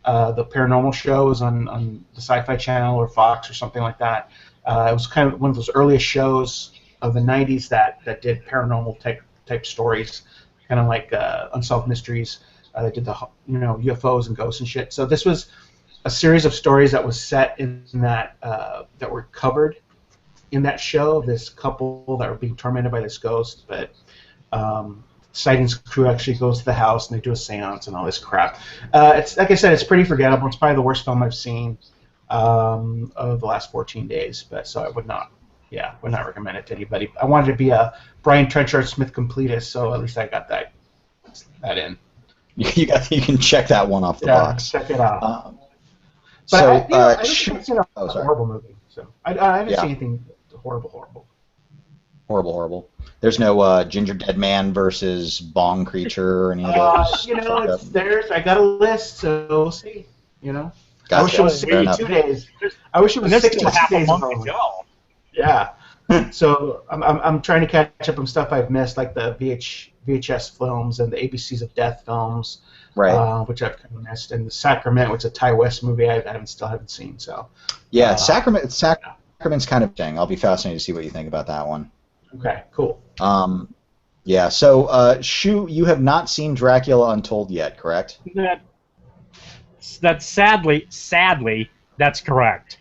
The paranormal show was on the Sci-Fi Channel or Fox or something like that. It was kind of one of those earliest shows of the 90s that did paranormal type stories, kind of like Unsolved Mysteries. They did the UFOs and ghosts and shit. So this was a series of stories that was set in that that were covered in that show. This couple that were being tormented by this ghost, but Sightings crew actually goes to the house and they do a seance and all this crap. It's like I said, it's pretty forgettable. It's probably the worst film I've seen of the last 14 days. But so I would not recommend it to anybody. I wanted to be a Brian Trenchard Smith completist, so at least I got that in. You can check that one off the box. Check it out. But I haven't seen a horrible movie, so I haven't seen anything horrible. Horrible. There's no Ginger Dead Man versus Bong Creature or any of those. It's theirs. I got a list, so we'll see. Gotcha. I wish it was 62 days. I wish it was 62 days ago. Yeah. So I'm trying to catch up on stuff I've missed, like the VHS films and the ABCs of Death films, right? Which I've kind of missed, and the Sacrament, which is a Ty West movie I still haven't seen. So. Yeah, Sacrament's kind of thing. I'll be fascinated to see what you think about that one. Okay, cool. Yeah, so, Shu, you have not seen Dracula Untold yet, correct? That's sadly, that's correct.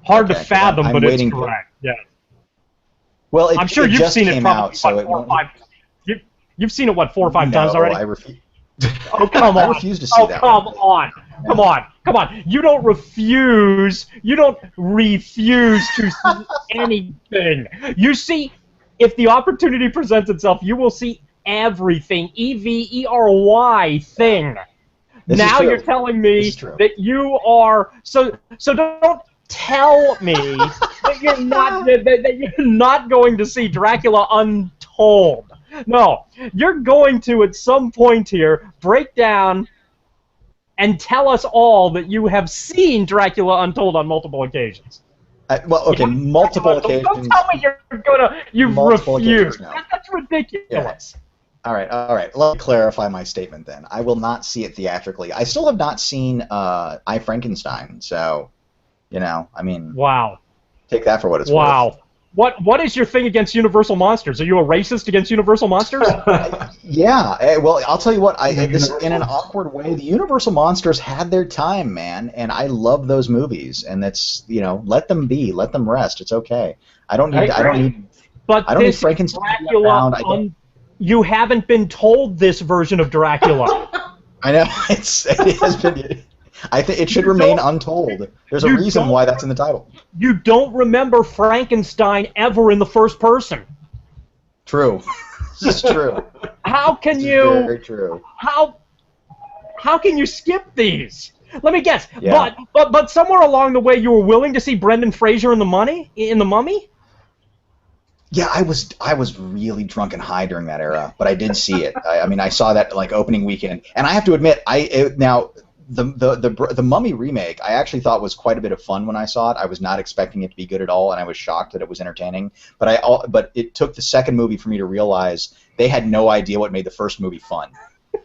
Hard to fathom, but it's correct. Yeah. Well, I'm sure you've seen it probably so 4 or 5. You've seen it 4 or 5 times already. I refuse. Oh come on! I refuse to see that. Come on! You don't refuse to see anything. You see, if the opportunity presents itself, you will see everything. EVERY thing. Now you're telling me that you are so don't tell me that you're not going to see Dracula Untold. No, you're going to at some point here break down and tell us all that you have seen Dracula Untold on multiple occasions. Multiple occasions. Don't tell me you've refused. That's ridiculous. Yeah. All right. Let me clarify my statement then. I will not see it theatrically. I still have not seen I, Frankenstein, so, Wow. Take that for what it's worth. Wow. What is your thing against Universal Monsters? Are you a racist against Universal Monsters? Yeah. Well, I'll tell you what. In an awkward way, the Universal Monsters had their time, man, and I love those movies. And that's let them be, let them rest. It's okay. I don't need Frankenstein. Dracula. You haven't been told this version of Dracula. I know it has been. I think it should remain untold. There's a reason why that's in the title. You don't remember Frankenstein ever in the first person. True. This is true. How can you? Very true. How can you skip these? Let me guess. Yeah. But somewhere along the way, you were willing to see Brendan Fraser in The Mummy. Yeah, I was really drunk and high during that era, but I did see it. I mean, I saw that opening weekend, and I have to admit, now the Mummy remake, I actually thought was quite a bit of fun when I saw it. I was not expecting it to be good at all, and I was shocked that it was entertaining. But it took the second movie for me to realize they had no idea what made the first movie fun.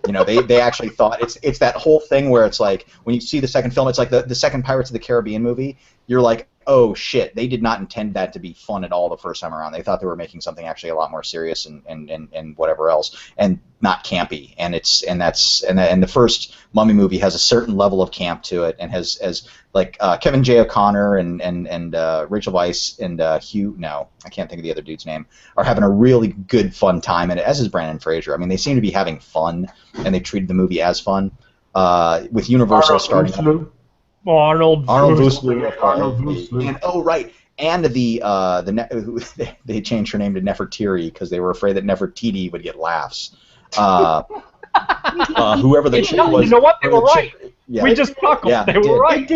You know, they actually thought it's that whole thing where it's like when you see the second film, it's like the second Pirates of the Caribbean movie. You're like, oh shit, they did not intend that to be fun at all the first time around. They thought they were making something actually a lot more serious and whatever else, and not campy. And the first Mummy movie has a certain level of camp to it, and has like Kevin J. O'Connor and Rachel Weisz and Hugh. No, I can't think of the other dude's name. Are having a really good fun time in it, as is Brandon Fraser. I mean, they seem to be having fun, and they treated the movie as fun. With Universal starting. Arnold Vosloo. And oh right, and they changed her name to Nefertiti because they were afraid that Nefertiti would get laughs. Whoever the chick was. You know what? They were right. Yeah. We just chuckled. Yeah, they were right.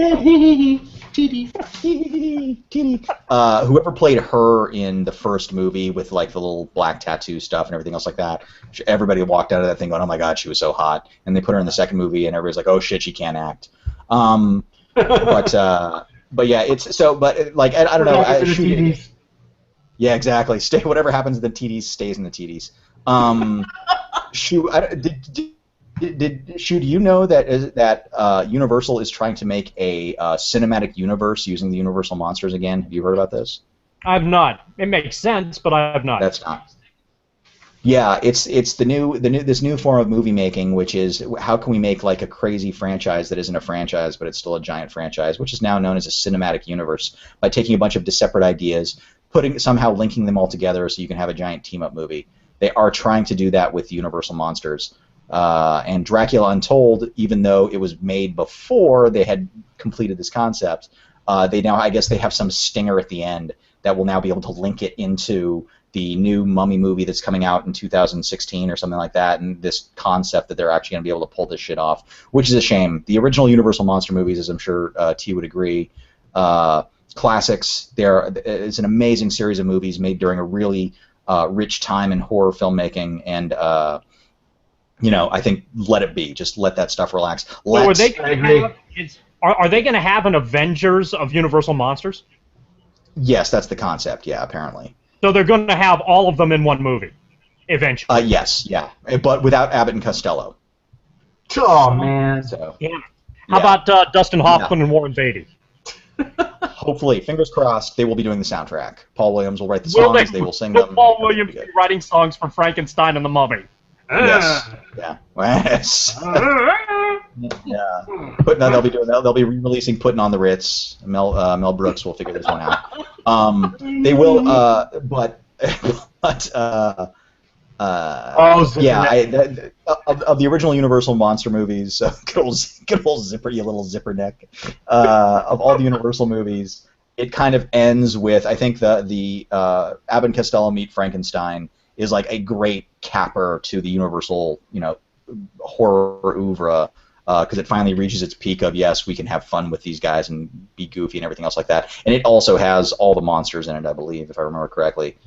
Whoever played her in the first movie with like the little black tattoo stuff and everything else like that, everybody walked out of that thing going, "Oh my God, she was so hot." And they put her in the second movie, and everybody's like, "Oh shit, she can't act." But yeah, it's so. But like I don't know. Yeah, exactly. Whatever happens in the TDs stays in the TDs. Do you know that Universal is trying to make a cinematic universe using the Universal monsters again? Have you heard about this? I've not. It makes sense, but I have not. That's not. Yeah, it's this new form of movie making, which is how can we make like a crazy franchise that isn't a franchise, but it's still a giant franchise, which is now known as a cinematic universe, by taking a bunch of separate ideas, somehow linking them all together so you can have a giant team-up movie. They are trying to do that with Universal Monsters. And Dracula Untold, even though it was made before they had completed this concept, they now, I guess, they have some stinger at the end that will now be able to link it into the new Mummy movie that's coming out in 2016 or something like that, and this concept that they're actually going to be able to pull this shit off, which is a shame. The original Universal Monster movies, as I'm sure T would agree, classics. It's an amazing series of movies made during a really rich time in horror filmmaking, and I think let it be. Just let that stuff relax. Are they going to have an Avengers of Universal Monsters? Yes, that's the concept. Yeah, apparently. So they're going to have all of them in one movie, eventually. Yes, yeah, but without Abbott and Costello. Oh man. So, yeah. How about Dustin Hoffman and Warren Beatty? Hopefully, fingers crossed, they will be doing the soundtrack. Paul Williams will write the songs. They will sing them. Paul Williams be writing songs for Frankenstein and the Mummy. Yes. Yeah. Yes. Yeah. They'll be re-releasing "Putting on the Ritz." Mel Brooks will figure this one out. They will, but of the original Universal monster movies, good old zipper, you little zipper neck. Of all the Universal movies, it kind of ends with, I think the Abbott and Costello Meet Frankenstein is like a great capper to the Universal, horror oeuvre, because it finally reaches its peak of, yes, we can have fun with these guys and be goofy and everything else like that. And it also has all the monsters in it, I believe, if I remember correctly.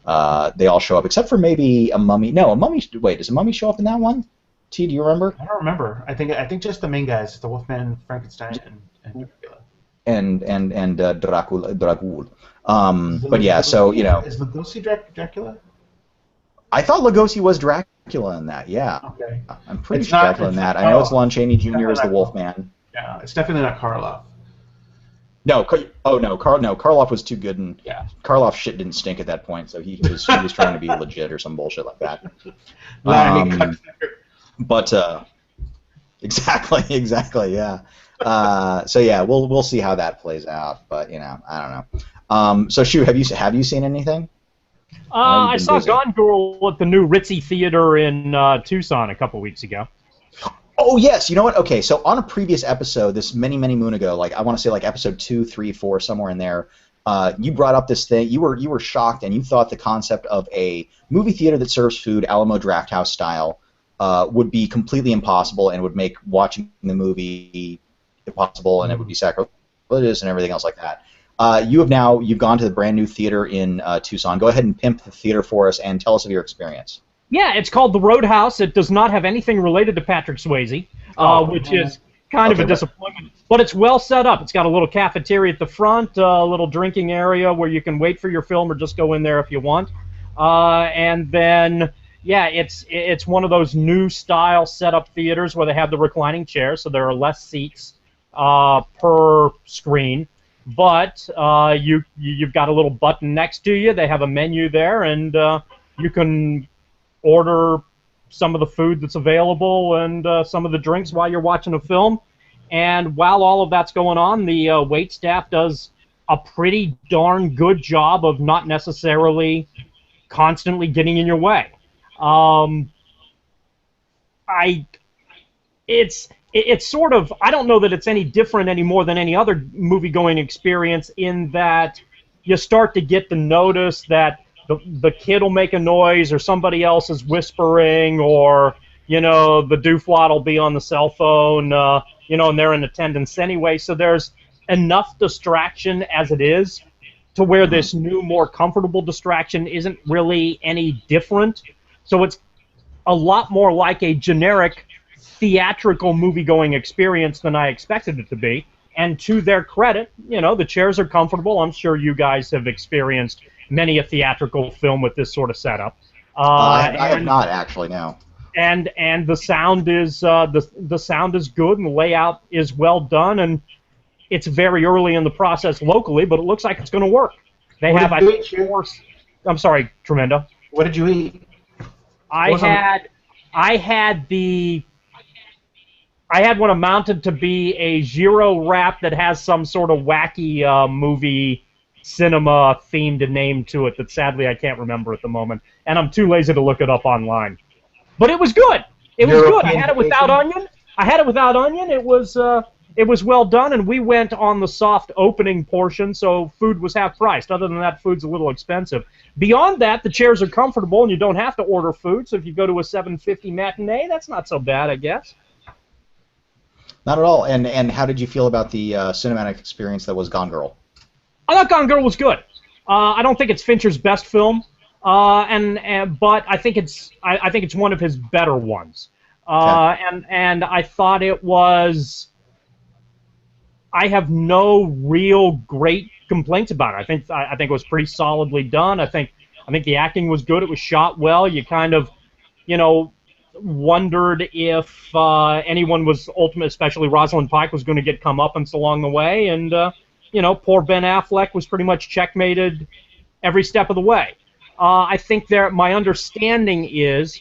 They all show up, except for maybe a mummy. No, a mummy. Wait, does a mummy show up in that one? T, do you remember? I don't remember. I think just the main guys, the Wolfman, Frankenstein, and Dracula. And Dracul. But yeah, so Is Lugosi Dracula? I thought Lugosi was Dracula in that. Yeah. Okay. I'm pretty sure Dracula in that. I know it's Lon Chaney Jr. as the Wolfman. Yeah, it's definitely not Karloff. No, Karloff was too good, and yeah. Karloff's shit didn't stink at that point, so he was trying to be legit or some bullshit like that. But exactly, yeah. So yeah, we'll see how that plays out, but I don't know. So Shu, have you seen anything? I saw Gone Girl at the new Ritzy Theater in Tucson a couple weeks ago. Oh yes, you know what? Okay, so on a previous episode, this many moon ago, like I want to say like episode 2, 3, 4, somewhere in there, you brought up this thing. You were shocked, and you thought the concept of a movie theater that serves food, Alamo Drafthouse style, would be completely impossible and would make watching the movie impossible, and it would be sacrilegious and everything else like that. You've gone to the brand new theater in Tucson. Go ahead and pimp the theater for us and tell us of your experience. Yeah, it's called the Roadhouse. It does not have anything related to Patrick Swayze, which is kind of Okay, a disappointment. But it's well set up. It's got a little cafeteria at the front, a little drinking area where you can wait for your film or just go in there if you want. And then, yeah, it's one of those new style setup theaters where they have the reclining chairs, so there are less seats per screen. But you've got a little button next to you. They have a menu there, and you can order some of the food that's available and some of the drinks while you're watching a film. And while all of that's going on, the wait staff does a pretty darn good job of not necessarily constantly getting in your way. It's sort of, I don't know that it's any different any more than any other movie-going experience, in that you start to get the notice that the kid will make a noise, or somebody else is whispering, or, you know, the doofwad will be on the cell phone, you know, and they're in attendance anyway. So there's enough distraction as it is to where this new, more comfortable distraction isn't really any different. So it's a lot more like a generic theatrical movie-going experience than I expected it to be. And to their credit, you know, the chairs are comfortable. I'm sure you guys have experienced many a theatrical film with this sort of setup. I have not actually, no. And the sound is the sound is good, and the layout is well done, and it's very early in the process locally, but it looks like it's going to work. They have, I think, I'm sorry, Tremendo. What did you eat? I had what amounted to be a gyro wrap that has some sort of wacky movie cinema themed name to it that sadly I can't remember at the moment, and I'm too lazy to look it up online. But it was good. It was good. I had it without onion. It was well done, and we went on the soft opening portion, so food was half priced. Other than that, food's a little expensive. Beyond that, the chairs are comfortable, and you don't have to order food. So if you go to a $7.50 matinee, that's not so bad, I guess. Not at all. And how did you feel about the cinematic experience that was Gone Girl? I thought Gone Girl was good. I don't think it's Fincher's best film, but I think it's one of his better ones. And I thought it was. I have no real great complaints about it. I think it was pretty solidly done. I think the acting was good. It was shot well. You kind of, you know, wondered if anyone was ultimately, especially Rosalind Pike, was going to get comeuppance along the way, and you know, poor Ben Affleck was pretty much checkmated every step of the way. I think my understanding is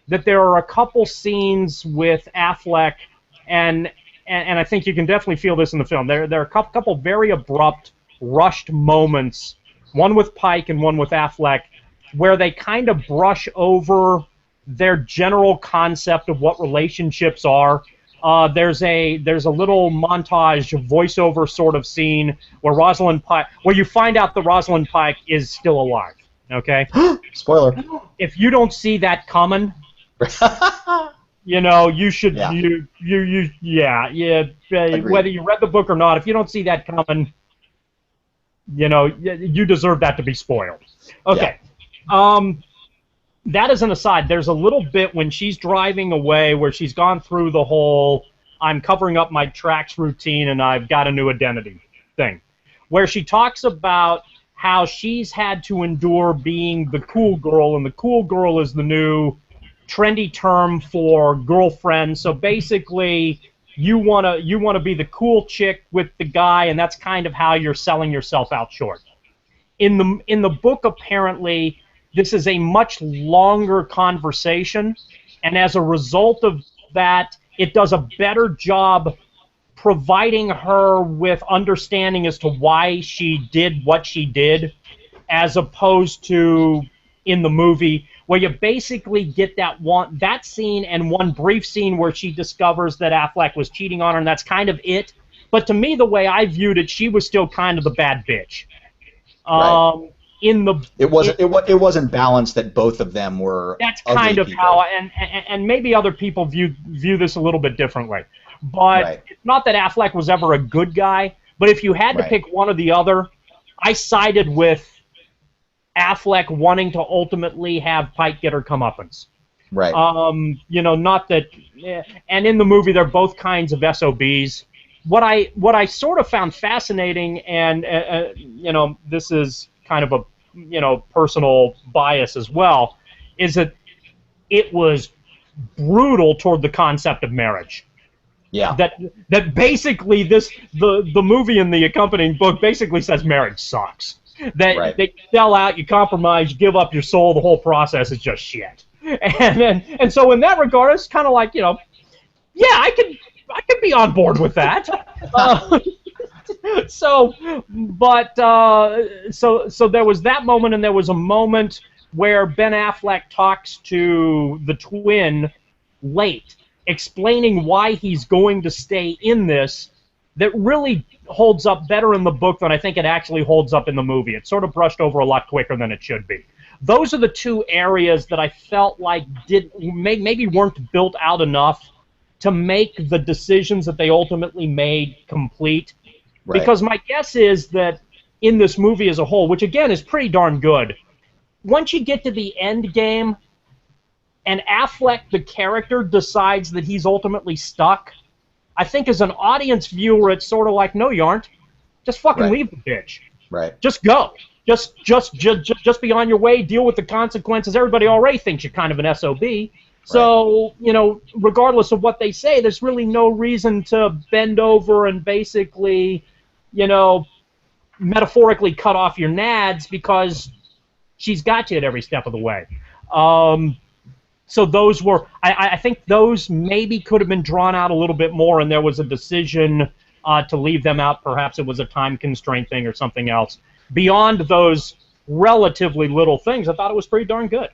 that there are a couple scenes with Affleck, and I think you can definitely feel this in the film. There are a couple very abrupt, rushed moments, one with Pike and one with Affleck, where they kind of brush over their general concept of what relationships are. There's a little montage voiceover sort of scene where where you find out that Rosalind Pike is still alive. Okay. Spoiler. If you don't see that coming, you know, you should. Whether you read the book or not, if you don't see that coming, you know, you deserve that to be spoiled. Okay. Yeah. That is an aside. There's a little bit when she's driving away where she's gone through the whole I'm covering up my tracks routine and I've got a new identity thing, where she talks about how she's had to endure being the cool girl, and the cool girl is the new trendy term for girlfriend. So basically, you wanna be the cool chick with the guy, and that's kind of how you're selling yourself out short. In the book, apparently, this is a much longer conversation, and as a result of that, it does a better job providing her with understanding as to why she did what she did, as opposed to in the movie, where you basically get that scene and one brief scene where she discovers that Affleck was cheating on her, and that's kind of it. But to me, the way I viewed it, she was still kind of the bad bitch. Right. It wasn't balanced that both of them were. That's kind of people. how, and maybe other people view this a little bit differently. But it's not that Affleck was ever a good guy. But if you had to pick one or the other, I sided with Affleck wanting to ultimately have Pike get her comeuppance. Right. Not that, and in the movie they're both kinds of SOBs. What I sort of found fascinating, and this is kind of a personal bias as well, is that it was brutal toward the concept of marriage. Yeah. That basically the movie and the accompanying book basically says marriage sucks. That Right. they sell out, you compromise, you give up your soul, the whole process is just shit. And so in that regard, it's kind of like, yeah, I could be on board with that. So there was that moment, and there was a moment where Ben Affleck talks to the twin late, explaining why he's going to stay in this, that really holds up better in the book than I think it actually holds up in the movie. It's sort of brushed over a lot quicker than it should be. Those are the two areas that I felt like maybe weren't built out enough to make the decisions that they ultimately made complete. Right. Because my guess is that in this movie as a whole, which again is pretty darn good, once you get to the end game and Affleck, the character, decides that he's ultimately stuck, I think as an audience viewer, it's sort of like, no, you aren't. Just fucking Right. leave the bitch. Right. Just go. Just be on your way, deal with the consequences. Everybody already thinks you're kind of an SOB. So, regardless of what they say, there's really no reason to bend over and basically, metaphorically cut off your nads, because she's got you at every step of the way. So those were, I think those maybe could have been drawn out a little bit more, and there was a decision to leave them out. Perhaps it was a time constraint thing or something else. Beyond those relatively little things, I thought it was pretty darn good.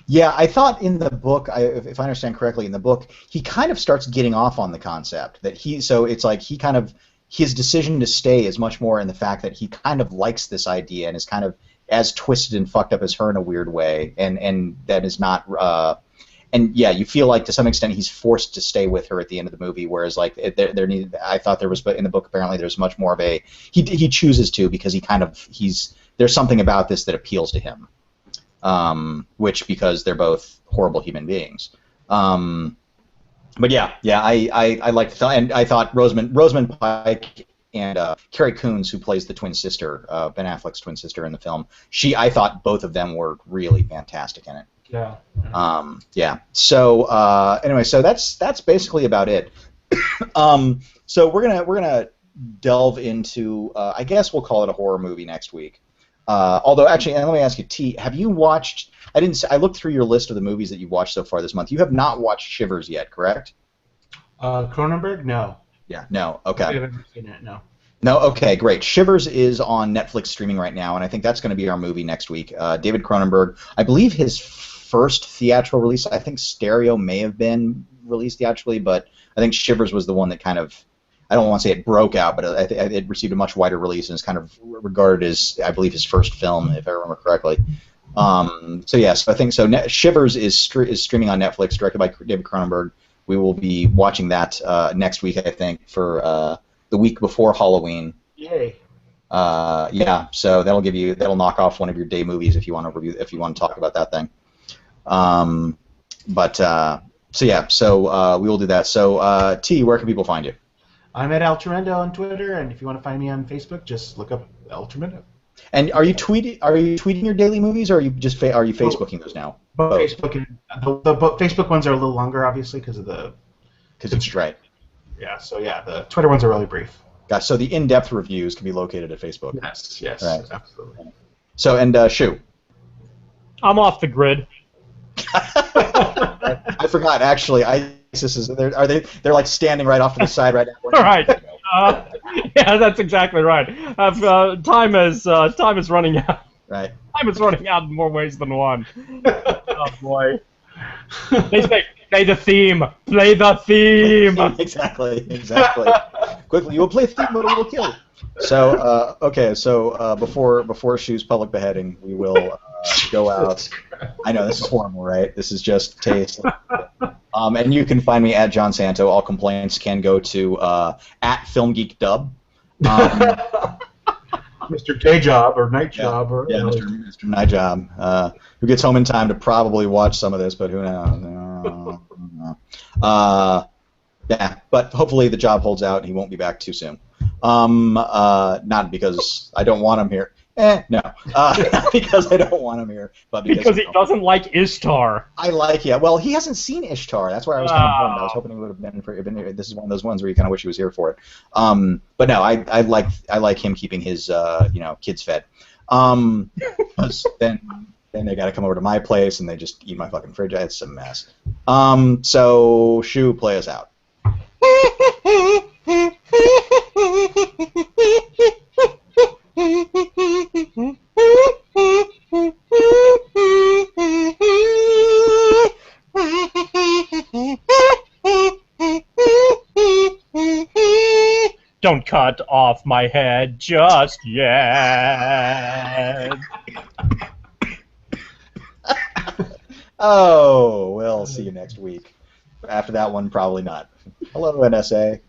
Yeah, I thought in the book, if I understand correctly, in the book, he kind of starts getting off on the concept that so it's like his decision to stay is much more in the fact that he kind of likes this idea and is kind of as twisted and fucked up as her in a weird way, and that is not, and yeah, you feel like to some extent he's forced to stay with her at the end of the movie, whereas like I thought there was, but in the book apparently there's much more of a, he chooses to because there's something about this that appeals to him. Which because they're both horrible human beings. But yeah, I liked the film, and I thought Rosamund Pike and Carrie Coons, who plays the twin sister, Ben Affleck's twin sister in the film, I thought both of them were really fantastic in it. Yeah. Yeah. So anyway, so that's basically about it. So we're gonna delve into, I guess we'll call it a horror movie next week. Although, actually, and let me ask you, T, have you watched? I looked through your list of the movies that you've watched so far this month. You have not watched Shivers yet, correct? Cronenberg? No. Yeah. No. Okay. I haven't seen it. No. No. Okay. Great. Shivers is on Netflix streaming right now, and I think that's going to be our movie next week. David Cronenberg, I believe his first theatrical release. I think Stereo may have been released theatrically, but I think Shivers was the one that kind of, I don't want to say it broke out, but it received a much wider release and is kind of regarded as, I believe, his first film, if I remember correctly. So yes, I think so. Shivers is streaming on Netflix, directed by David Cronenberg. We will be watching that next week, I think, for the week before Halloween. Yay! Yeah, so that'll knock off one of your day movies if you want to talk about that thing. So yeah, so we will do that. So T, where can people find you? I'm at El Tremendo on Twitter, and if you want to find me on Facebook, just look up El Tremendo. And are you tweeting your daily movies, or are you Facebooking those now? Facebook and the Facebook ones are a little longer, obviously, because it's right. Yeah. So yeah, the Twitter ones are really brief. Gotcha. So the in-depth reviews can be located at Facebook. Yes, right. Absolutely. So Shu. I'm off the grid. I forgot. Actually, they're like standing right off to the side right now. All right. Yeah, that's exactly right. Time is running out. Right. Time is running out in more ways than one. Oh boy. They say, play the theme. Play the theme. Exactly. Quickly, you will play the theme, but it will kill. So okay. So before Shu's public beheading, we will go out. I know this is horrible, right? This is just taste. And you can find me at John Santo. All complaints can go to at FilmGeekDub. Mr. Day Job or Night Job or Mr. Night Job, who gets home in time to probably watch some of this, but who knows? Yeah, but hopefully the job holds out and he won't be back too soon. Not because I don't want him here. No. Not because I don't want him here, but because he doesn't like Ishtar. I like, yeah. Well, he hasn't seen Ishtar. That's why I was kind of bummed. I was hoping he would have been here. This is one of those ones where you kind of wish he was here for it. But no, I like him keeping his kids fed. 'Cause then they got to come over to my place and they just eat my fucking fridge. It's a mess. So Shu, play us out. Don't cut off my head just yet. Oh, we'll see you next week. After that one, probably not. Hello, NSA.